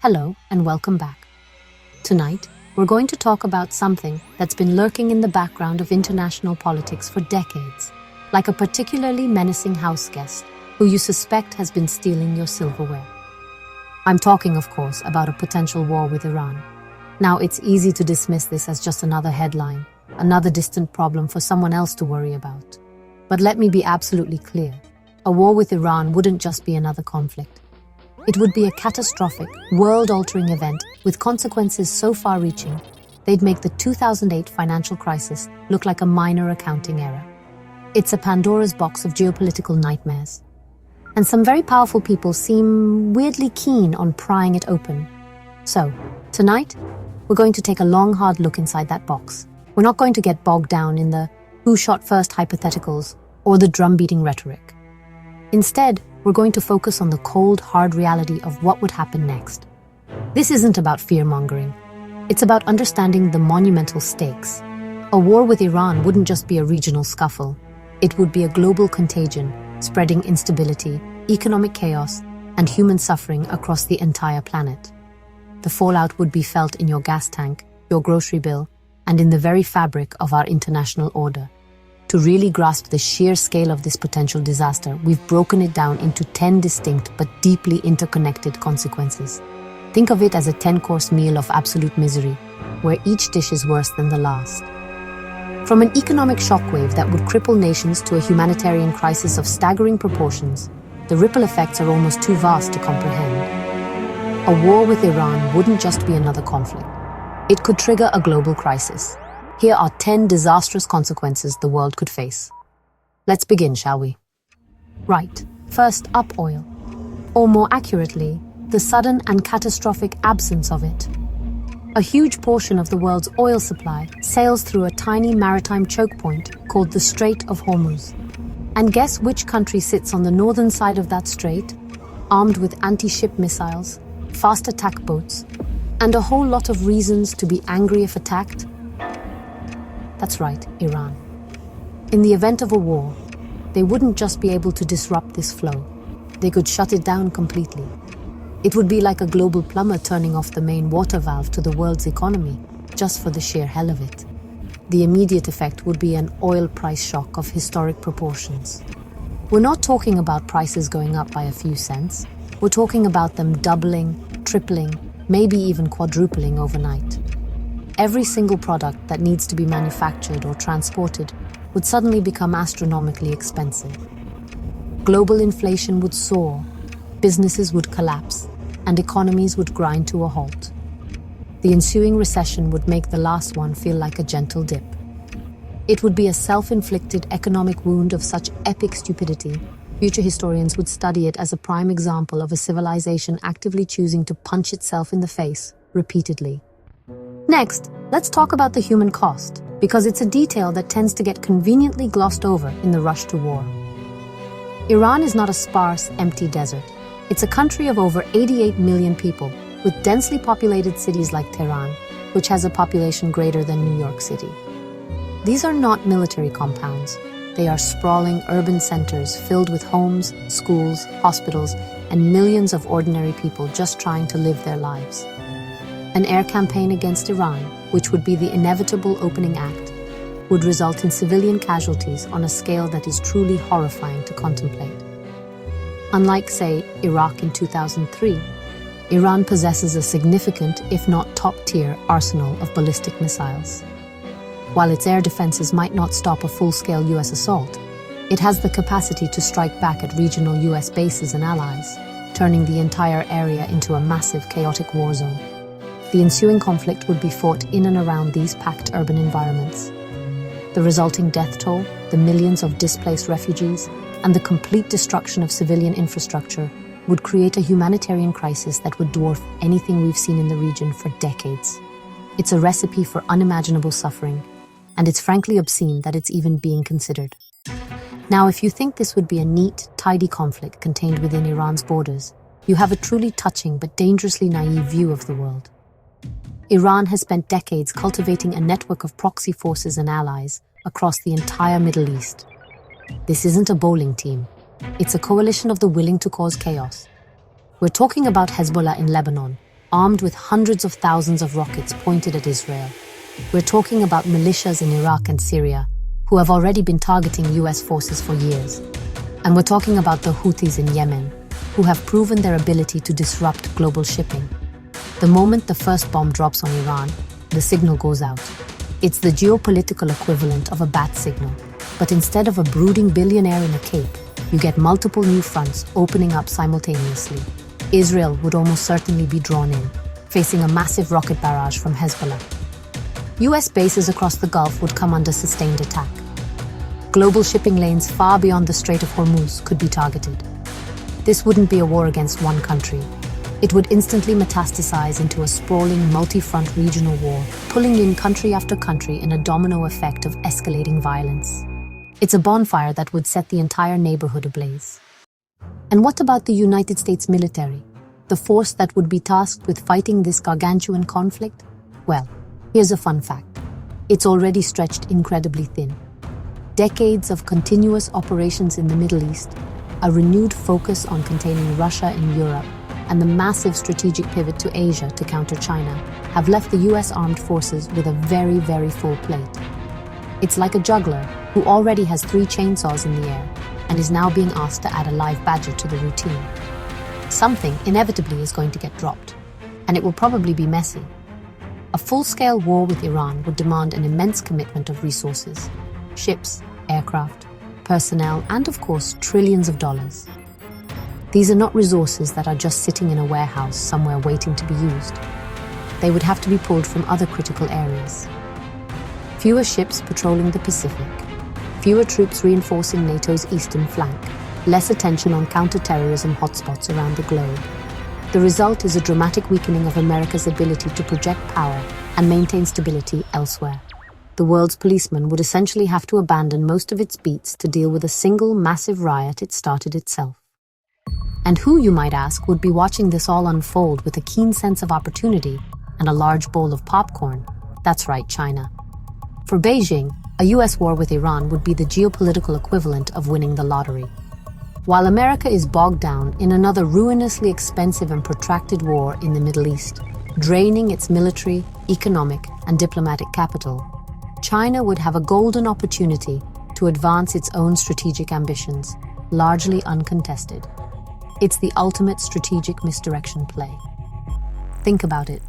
Hello and welcome back. Tonight, we're going to talk about something that's been lurking in the background of international politics for decades, like a particularly menacing house guest who you suspect has been stealing your silverware. I'm talking, of course, about a potential war with Iran. Now, it's easy to dismiss this as just another headline, another distant problem for someone else to worry about. But let me be absolutely clear. A war with Iran wouldn't just be another conflict. It would be a catastrophic, world-altering event with consequences so far-reaching, they'd make the 2008 financial crisis look like a minor accounting error. It's a Pandora's box of geopolitical nightmares. And some very powerful people seem weirdly keen on prying it open. So, tonight, we're going to take a long, hard look inside that box. We're not going to get bogged down in the who shot first hypotheticals or the drum-beating rhetoric. Instead, we're going to focus on the cold, hard reality of what would happen next. This isn't about fear-mongering. It's about understanding the monumental stakes. A war with Iran wouldn't just be a regional scuffle. It would be a global contagion, spreading instability, economic chaos, and human suffering across the entire planet. The fallout would be felt in your gas tank, your grocery bill, and in the very fabric of our international order. To really grasp the sheer scale of this potential disaster, we've broken it down into 10 distinct but deeply interconnected consequences. Think of it as a 10-course meal of absolute misery, where each dish is worse than the last. From an economic shockwave that would cripple nations to a humanitarian crisis of staggering proportions, the ripple effects are almost too vast to comprehend. A war with Iran wouldn't just be another conflict. It could trigger a global crisis. Here are 10 disastrous consequences the world could face. Let's begin, shall we? Right, first up, oil. Or more accurately, the sudden and catastrophic absence of it. A huge portion of the world's oil supply sails through a tiny maritime choke point called the Strait of Hormuz. And guess which country sits on the northern side of that strait, armed with anti-ship missiles, fast attack boats, and a whole lot of reasons to be angry if attacked? That's right, Iran. In the event of a war, they wouldn't just be able to disrupt this flow. They could shut it down completely. It would be like a global plumber turning off the main water valve to the world's economy, just for the sheer hell of it. The immediate effect would be an oil price shock of historic proportions. We're not talking about prices going up by a few cents. We're talking about them doubling, tripling, maybe even quadrupling overnight. Every single product that needs to be manufactured or transported would suddenly become astronomically expensive. Global inflation would soar, businesses would collapse, and economies would grind to a halt. The ensuing recession would make the last one feel like a gentle dip. It would be a self-inflicted economic wound of such epic stupidity, future historians would study it as a prime example of a civilization actively choosing to punch itself in the face repeatedly. Next, let's talk about the human cost, because it's a detail that tends to get conveniently glossed over in the rush to war. Iran is not a sparse, empty desert. It's a country of over 88 million people, with densely populated cities like Tehran, which has a population greater than New York City. These are not military compounds. They are sprawling urban centers filled with homes, schools, hospitals, and millions of ordinary people just trying to live their lives. An air campaign against Iran, which would be the inevitable opening act, would result in civilian casualties on a scale that is truly horrifying to contemplate. Unlike, say, Iraq in 2003, Iran possesses a significant, if not top-tier, arsenal of ballistic missiles. While its air defenses might not stop a full-scale US assault, it has the capacity to strike back at regional US bases and allies, turning the entire area into a massive, chaotic war zone. The ensuing conflict would be fought in and around these packed urban environments. The resulting death toll, the millions of displaced refugees, and the complete destruction of civilian infrastructure would create a humanitarian crisis that would dwarf anything we've seen in the region for decades. It's a recipe for unimaginable suffering, and it's frankly obscene that it's even being considered. Now, if you think this would be a neat, tidy conflict contained within Iran's borders, you have a truly touching but dangerously naive view of the world. Iran has spent decades cultivating a network of proxy forces and allies across the entire Middle East. This isn't a bowling team. It's a coalition of the willing to cause chaos. We're talking about Hezbollah in Lebanon, armed with hundreds of thousands of rockets pointed at Israel. We're talking about militias in Iraq and Syria, who have already been targeting US forces for years. And we're talking about the Houthis in Yemen, who have proven their ability to disrupt global shipping. The moment the first bomb drops on Iran, the signal goes out. It's the geopolitical equivalent of a bat signal, but instead of a brooding billionaire in a cape, you get multiple new fronts opening up simultaneously. Israel would almost certainly be drawn in, facing a massive rocket barrage from Hezbollah. US bases across the Gulf would come under sustained attack. Global shipping lanes far beyond the Strait of Hormuz could be targeted. This wouldn't be a war against one country. It would instantly metastasize into a sprawling, multi-front regional war, pulling in country after country in a domino effect of escalating violence. It's a bonfire that would set the entire neighborhood ablaze. And what about the United States military, the force that would be tasked with fighting this gargantuan conflict? Well, here's a fun fact. It's already stretched incredibly thin. Decades of continuous operations in the Middle East, a renewed focus on containing Russia and Europe, and the massive strategic pivot to Asia to counter China have left the US armed forces with a very, very full plate. It's like a juggler who already has 3 chainsaws in the air and is now being asked to add a live badger to the routine. Something inevitably is going to get dropped, and it will probably be messy. A full-scale war with Iran would demand an immense commitment of resources: ships, aircraft, personnel, and of course, trillions of dollars. These are not resources that are just sitting in a warehouse somewhere waiting to be used. They would have to be pulled from other critical areas. Fewer ships patrolling the Pacific, fewer troops reinforcing NATO's eastern flank, less attention on counter-terrorism hotspots around the globe. The result is a dramatic weakening of America's ability to project power and maintain stability elsewhere. The world's policeman would essentially have to abandon most of its beats to deal with a single massive riot it started itself. And who, you might ask, would be watching this all unfold with a keen sense of opportunity and a large bowl of popcorn? That's right, China. For Beijing, a US war with Iran would be the geopolitical equivalent of winning the lottery. While America is bogged down in another ruinously expensive and protracted war in the Middle East, draining its military, economic, and diplomatic capital, China would have a golden opportunity to advance its own strategic ambitions, largely uncontested. It's the ultimate strategic misdirection play. Think about it.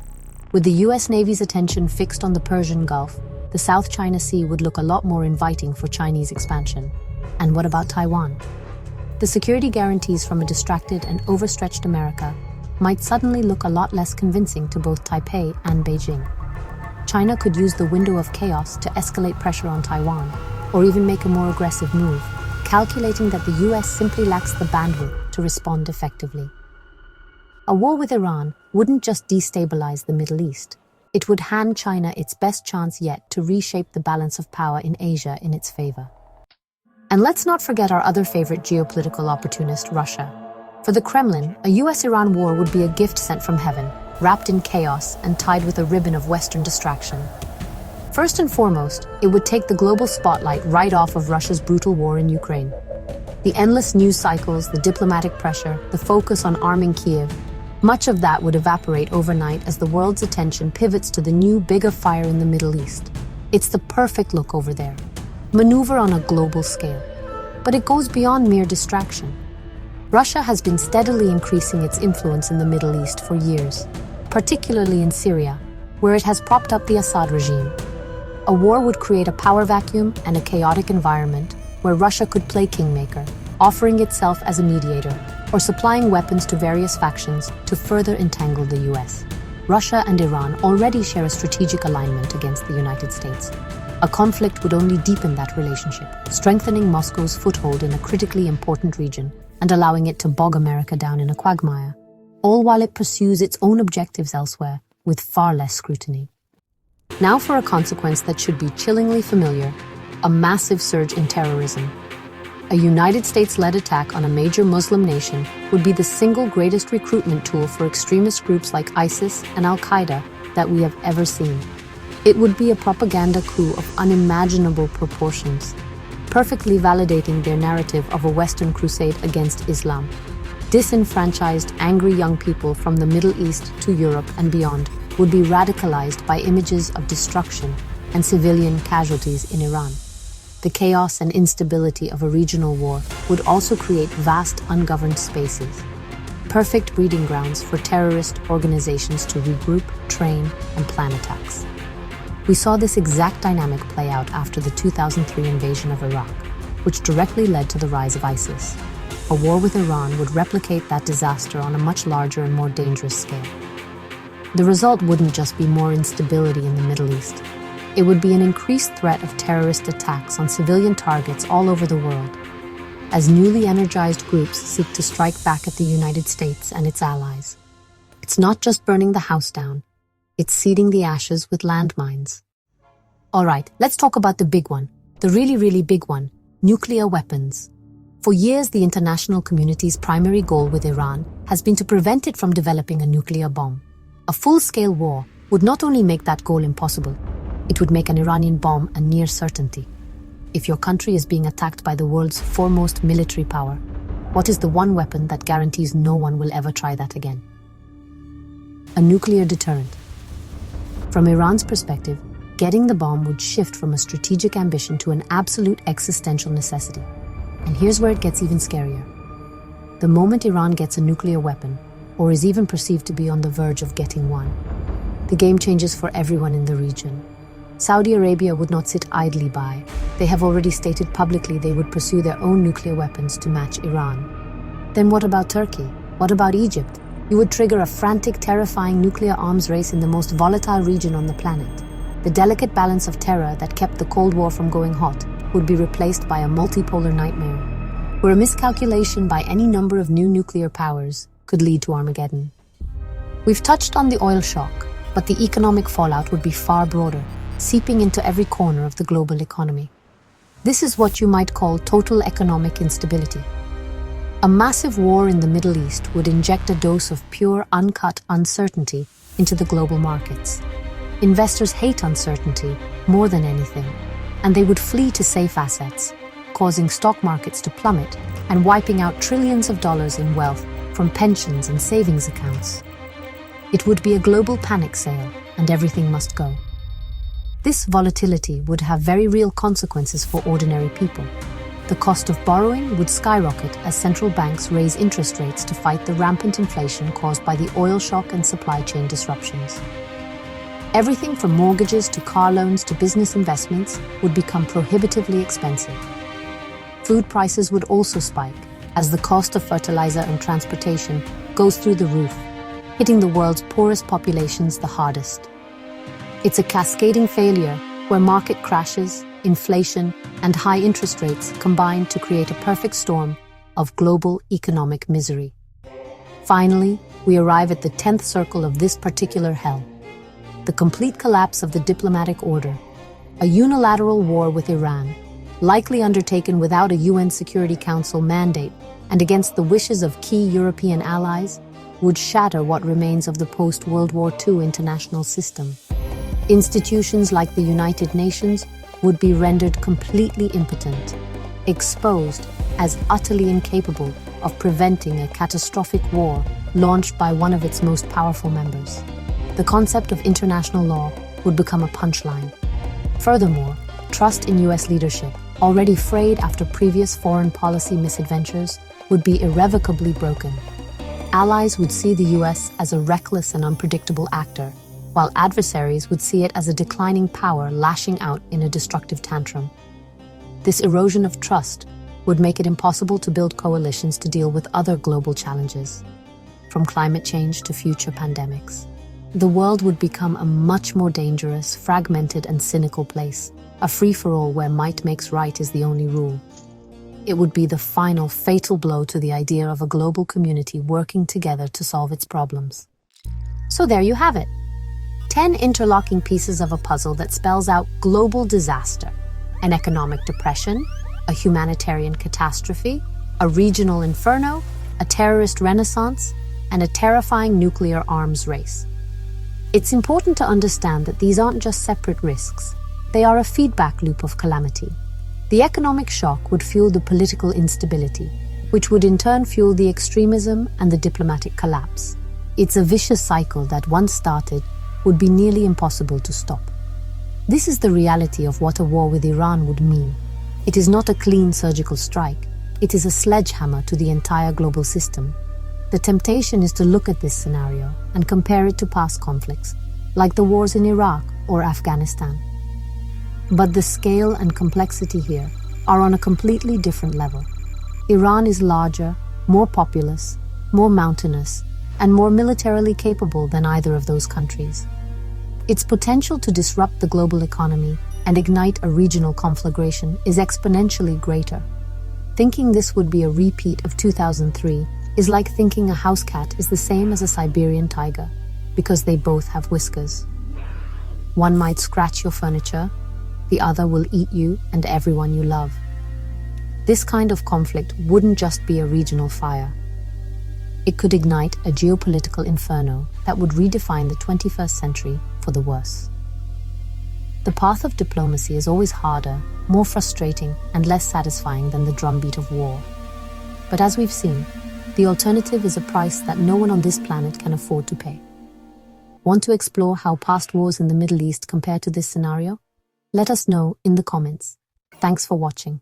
With the US Navy's attention fixed on the Persian Gulf, the South China Sea would look a lot more inviting for Chinese expansion. And what about Taiwan? The security guarantees from a distracted and overstretched America might suddenly look a lot less convincing to both Taipei and Beijing. China could use the window of chaos to escalate pressure on Taiwan, or even make a more aggressive move, calculating that the US simply lacks the bandwidth to respond effectively. A war with Iran wouldn't just destabilize the Middle East. It would hand China its best chance yet to reshape the balance of power in Asia in its favor. And let's not forget our other favorite geopolitical opportunist, Russia. For the Kremlin, a US-Iran war would be a gift sent from heaven, wrapped in chaos and tied with a ribbon of Western distraction. First and foremost, it would take the global spotlight right off of Russia's brutal war in Ukraine. The endless news cycles, the diplomatic pressure, the focus on arming Kyiv, much of that would evaporate overnight as the world's attention pivots to the new, bigger fire in the Middle East. It's the perfect look over there. Maneuver on a global scale. But it goes beyond mere distraction. Russia has been steadily increasing its influence in the Middle East for years, particularly in Syria, where it has propped up the Assad regime. A war would create a power vacuum and a chaotic environment where Russia could play kingmaker, offering itself as a mediator, or supplying weapons to various factions to further entangle the US. Russia and Iran already share a strategic alignment against the United States. A conflict would only deepen that relationship, strengthening Moscow's foothold in a critically important region and allowing it to bog America down in a quagmire, all while it pursues its own objectives elsewhere with far less scrutiny. Now for a consequence that should be chillingly familiar: a massive surge in terrorism. A United States-led attack on a major Muslim nation would be the single greatest recruitment tool for extremist groups like ISIS and Al-Qaeda that we have ever seen. It would be a propaganda coup of unimaginable proportions, perfectly validating their narrative of a Western crusade against Islam. Disenfranchised, angry young people from the Middle East to Europe and beyond would be radicalized by images of destruction and civilian casualties in Iran. The chaos and instability of a regional war would also create vast, ungoverned spaces, perfect breeding grounds for terrorist organizations to regroup, train, and plan attacks. We saw this exact dynamic play out after the 2003 invasion of Iraq, which directly led to the rise of ISIS. A war with Iran would replicate that disaster on a much larger and more dangerous scale. The result wouldn't just be more instability in the Middle East. It would be an increased threat of terrorist attacks on civilian targets all over the world, as newly energized groups seek to strike back at the United States and its allies. It's not just burning the house down, it's seeding the ashes with landmines. All right, let's talk about the big one, the really, really big one, nuclear weapons. For years, the international community's primary goal with Iran has been to prevent it from developing a nuclear bomb. A full-scale war would not only make that goal impossible, it would make an Iranian bomb a near certainty. If your country is being attacked by the world's foremost military power, what is the one weapon that guarantees no one will ever try that again? A nuclear deterrent. From Iran's perspective, getting the bomb would shift from a strategic ambition to an absolute existential necessity. And here's where it gets even scarier. The moment Iran gets a nuclear weapon, or is even perceived to be on the verge of getting one, the game changes for everyone in the region. Saudi Arabia would not sit idly by. They have already stated publicly they would pursue their own nuclear weapons to match Iran. Then what about Turkey? What about Egypt? You would trigger a frantic, terrifying nuclear arms race in the most volatile region on the planet. The delicate balance of terror that kept the Cold War from going hot would be replaced by a multipolar nightmare, where a miscalculation by any number of new nuclear powers could lead to Armageddon. We've touched on the oil shock, but the economic fallout would be far broader, seeping into every corner of the global economy. This is what you might call total economic instability. A massive war in the Middle East would inject a dose of pure, uncut uncertainty into the global markets. Investors hate uncertainty more than anything, and they would flee to safe assets, causing stock markets to plummet and wiping out trillions of dollars in wealth from pensions and savings accounts. It would be a global panic sale, and everything must go. This volatility would have very real consequences for ordinary people. The cost of borrowing would skyrocket as central banks raise interest rates to fight the rampant inflation caused by the oil shock and supply chain disruptions. Everything from mortgages to car loans to business investments would become prohibitively expensive. Food prices would also spike as the cost of fertilizer and transportation goes through the roof, hitting the world's poorest populations the hardest. It's a cascading failure where market crashes, inflation, and high interest rates combine to create a perfect storm of global economic misery. Finally, we arrive at the 10th circle of this particular hell: the complete collapse of the diplomatic order. A unilateral war with Iran, likely undertaken without a UN Security Council mandate and against the wishes of key European allies, would shatter what remains of the post-World War II international system. Institutions like the United Nations would be rendered completely impotent, exposed as utterly incapable of preventing a catastrophic war launched by one of its most powerful members. The concept of international law would become a punchline. Furthermore, trust in US leadership, already frayed after previous foreign policy misadventures, would be irrevocably broken. Allies would see the US as a reckless and unpredictable actor, while adversaries would see it as a declining power lashing out in a destructive tantrum. This erosion of trust would make it impossible to build coalitions to deal with other global challenges, from climate change to future pandemics. The world would become a much more dangerous, fragmented, and cynical place, a free-for-all where might makes right is the only rule. It would be the final fatal blow to the idea of a global community working together to solve its problems. So there you have it. 10 interlocking pieces of a puzzle that spells out global disaster, an economic depression, a humanitarian catastrophe, a regional inferno, a terrorist renaissance, and a terrifying nuclear arms race. It's important to understand that these aren't just separate risks. They are a feedback loop of calamity. The economic shock would fuel the political instability, which would in turn fuel the extremism and the diplomatic collapse. It's a vicious cycle that, once started, would be nearly impossible to stop. This is the reality of what a war with Iran would mean. It is not a clean surgical strike. It is a sledgehammer to the entire global system. The temptation is to look at this scenario and compare it to past conflicts, like the wars in Iraq or Afghanistan. But the scale and complexity here are on a completely different level. Iran is larger, more populous, more mountainous, and more militarily capable than either of those countries. Its potential to disrupt the global economy and ignite a regional conflagration is exponentially greater. Thinking this would be a repeat of 2003 is like thinking a house cat is the same as a Siberian tiger, because they both have whiskers. One might scratch your furniture, the other will eat you and everyone you love. This kind of conflict wouldn't just be a regional fire. It could ignite a geopolitical inferno that would redefine the 21st century for the worse. The path of diplomacy is always harder, more frustrating, and less satisfying than the drumbeat of war. But as we've seen, the alternative is a price that no one on this planet can afford to pay. Want to explore how past wars in the Middle East compare to this scenario? Let us know in the comments. Thanks for watching.